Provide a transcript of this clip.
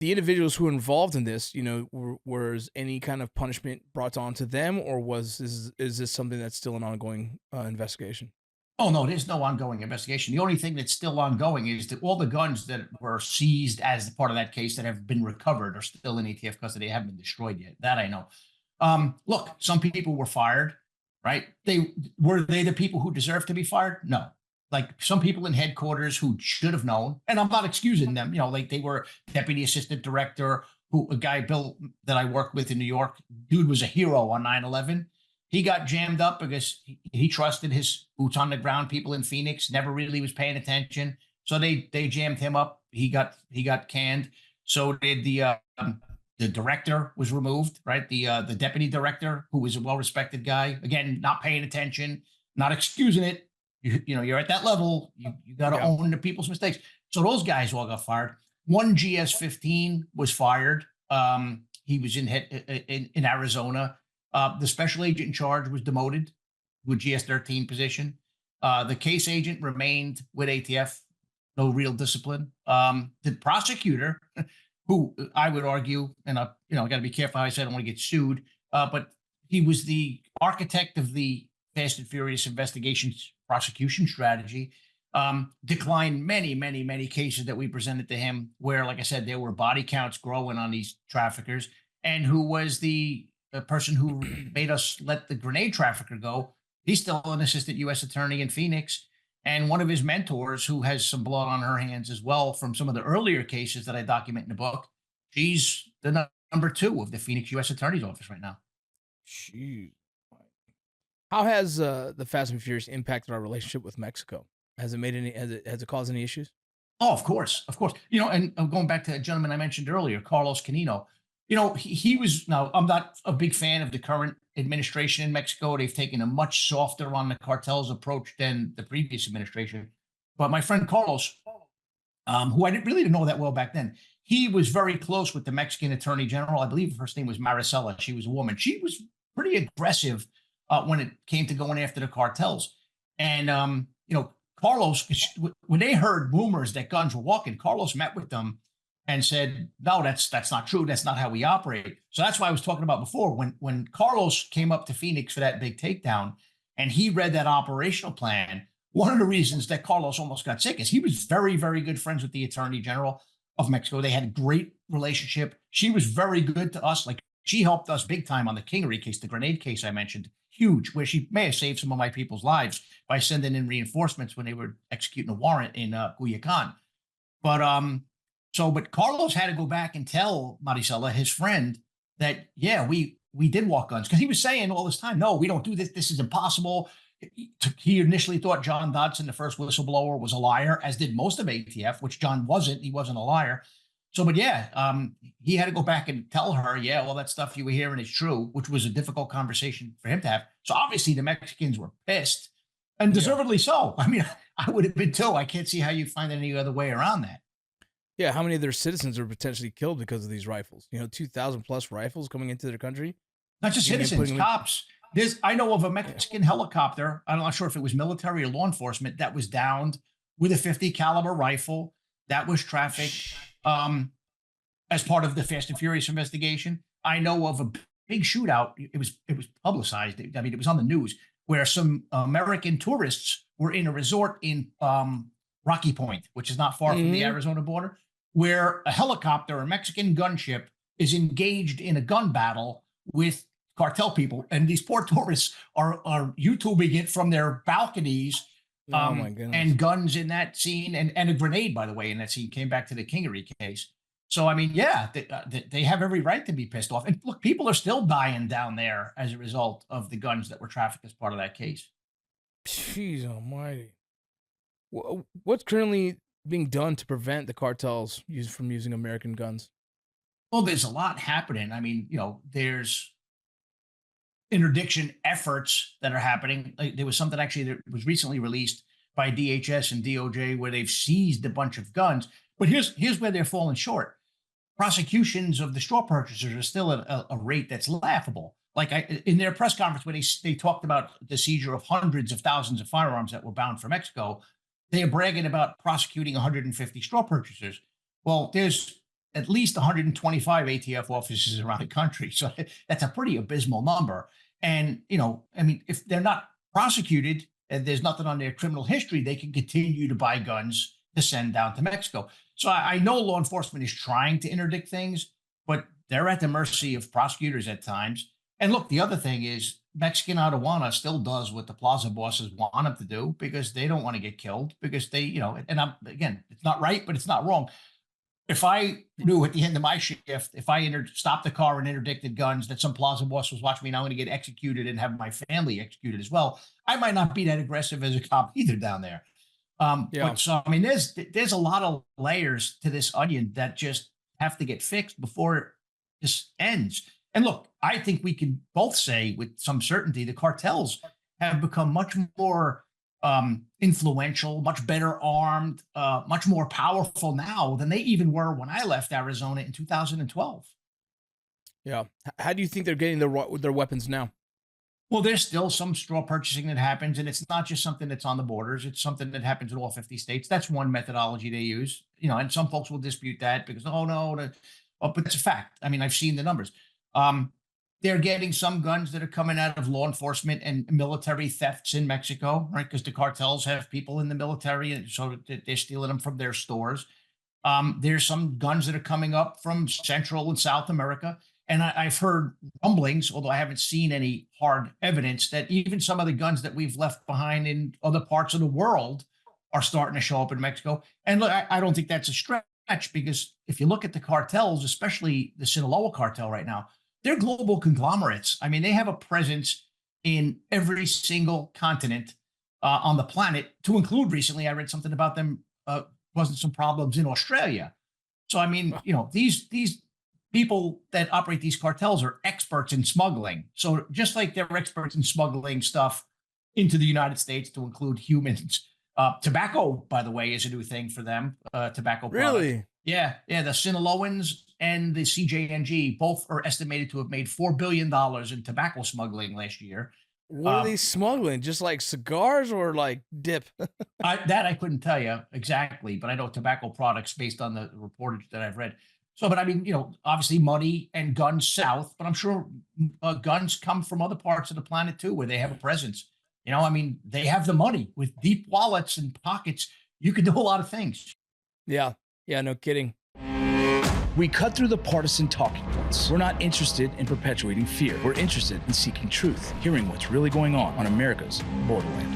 The individuals who were involved in this, was any kind of punishment brought on to them, or is this something that's still an ongoing investigation? Oh, no, there's no ongoing investigation. The only thing that's still ongoing is that all the guns that were seized as part of that case that have been recovered are still in ATF custody. They haven't been destroyed yet. That I know. Look, some people were fired, right? They the people who deserve to be fired? No. Like some people in headquarters who should have known, and I'm not excusing them. Like they were deputy assistant director, who a guy Bill that I worked with in New York, dude was a hero on 9/11. He got jammed up because he trusted his boots on the ground people in Phoenix, never really was paying attention. So they jammed him up. He got canned. So did the director was removed, right? The deputy director, who was a well-respected guy, again, not paying attention, not excusing it. You're at that level. You got to Yeah. own the people's mistakes. So those guys all got fired. One GS-15 was fired. He was in Arizona. The special agent in charge was demoted to a GS-13 position. The case agent remained with ATF, no real discipline. The prosecutor, who I would argue, and I got to be careful how I said I don't want to get sued, but he was the architect of the Fast and Furious investigations prosecution strategy. Declined many, many, many cases that we presented to him, where, like I said, there were body counts growing on these traffickers, and who was the person who made us let the grenade trafficker go. He's still an assistant U.S. attorney in Phoenix. And one of his mentors, who has some blood on her hands as well from some of the earlier cases that I document in the book, she's the number two of the Phoenix U.S. attorney's office right now. Shoot. How has the Fast and Furious impacted our relationship with Mexico? Has it made any? Has it caused any issues? Oh, of course, of course. And I'm going back to a gentleman I mentioned earlier, Carlos Canino. He was. Now, I'm not a big fan of the current administration in Mexico. They've taken a much softer on the cartels approach than the previous administration. But my friend Carlos, who I didn't know that well back then, he was very close with the Mexican Attorney General. I believe her name was Maricela. She was a woman. She was pretty aggressive when it came to going after the cartels. And Carlos, when they heard rumors that guns were walking, Carlos met with them and said, "No, that's not true. That's not how we operate." So that's why I was talking about before. When Carlos came up to Phoenix for that big takedown, and he read that operational plan, one of the reasons that Carlos almost got sick is he was very, very good friends with the Attorney General of Mexico. They had a great relationship. She was very good to us. Like, she helped us big time on the Kingery case, the grenade case I mentioned, huge, where she may have saved some of my people's lives by sending in reinforcements when they were executing a warrant in Culiacan. But but Carlos had to go back and tell Maricela, his friend, that yeah, we did walk guns, because he was saying all this time, no, we don't do this. This is impossible. He initially thought John Dodson, the first whistleblower, was a liar, as did most of ATF, which John wasn't. He wasn't a liar. So, but yeah, he had to go back and tell her, yeah, all that stuff you were hearing is true, which was a difficult conversation for him to have. So obviously the Mexicans were pissed, and Yeah. deservedly so. I mean, I would have been too. I can't see how you find any other way around that. Yeah, how many of their citizens are potentially killed because of these rifles? 2,000 plus rifles coming into their country, Not just and citizens, putting them cops. I know of a in. Yeah. Mexican helicopter. I'm not sure if it was military or law enforcement that was downed with a 50 caliber rifle that was trafficked um, as part of the Fast and Furious investigation. I know of a big shootout. It was publicized. I mean, it was on the news, where some American tourists were in a resort in Rocky Point, which is not far from the Mhm. Arizona border, where a helicopter, a Mexican gunship, is engaged in a gun battle with cartel people, and these poor tourists are YouTubing it from their balconies. Oh my And goodness. guns in that scene, and a grenade, by the way, in that scene, came back to the Kingery case. So I mean, yeah, they have every right to be pissed off. And look, people are still dying down there as a result of the guns that were trafficked as part of that case. Jeez almighty. What's currently being done to prevent the cartels from using American guns? Well, there's a lot happening. I mean, there's interdiction efforts that are happening. Like, there was something actually that was recently released by DHS and DOJ where they've seized a bunch of guns. But here's where they're falling short. Prosecutions of the straw purchasers are still at a rate that's laughable. Like, in their press conference, when they talked about the seizure of hundreds of thousands of firearms that were bound for Mexico, they are bragging about prosecuting 150 straw purchasers. Well, there's at least 125 ATF officers around the country. So that's a pretty abysmal number. And, I mean, if they're not prosecuted and there's nothing on their criminal history, they can continue to buy guns to send down to Mexico. So I know law enforcement is trying to interdict things, but they're at the mercy of prosecutors at times. And look, the other thing is Mexican Aduana still does what the plaza bosses want them to do because they don't want to get killed because they, and again, it's not right, but it's not wrong. If I knew at the end of my shift, if I stopped the car and interdicted guns, that some plaza boss was watching me, now I'm going to get executed and have my family executed as well, I might not be that aggressive as a cop either down there. But so, I mean, there's a lot of layers to this onion that just have to get fixed before this ends. And look, I think we can both say with some certainty the cartels have become much more influential, much better armed, much more powerful now than they even were when I left Arizona in 2012. Yeah. How do you think they're getting their weapons now? Well, there's still some straw purchasing that happens, and it's not just something that's on the borders. It's something that happens in all 50 states. That's one methodology they use, and some folks will dispute that because, oh, no, but it's a fact. I mean, I've seen the numbers. They're getting some guns that are coming out of law enforcement and military thefts in Mexico, right? Because the cartels have people in the military, and so they're stealing them from their stores. There's some guns that are coming up from Central and South America. And I've heard rumblings, although I haven't seen any hard evidence, that even some of the guns that we've left behind in other parts of the world are starting to show up in Mexico. And look, I don't think that's a stretch because if you look at the cartels, especially the Sinaloa cartel right now, they're global conglomerates. I mean, they have a presence in every single continent on the planet, to include recently, I read something about them causing some problems in Australia. So, I mean, these people that operate these cartels are experts in smuggling. So just like they're experts in smuggling stuff into the United States to include humans, tobacco, by the way, is a new thing for them. Tobacco products. Really? Yeah. The Sinaloans and the CJNG both are estimated to have made $4 billion in tobacco smuggling last year. What are they smuggling? Just like cigars or like dip? I couldn't tell you exactly, but I know tobacco products based on the reportage that I've read. So, but I mean, obviously money and guns south, but I'm sure guns come from other parts of the planet too, where they have a presence. I mean, they have the money with deep wallets and pockets. You can do a lot of things. Yeah. Yeah, no kidding. We cut through the partisan talking points. We're not interested in perpetuating fear. We're interested in seeking truth, hearing what's really going on America's borderland.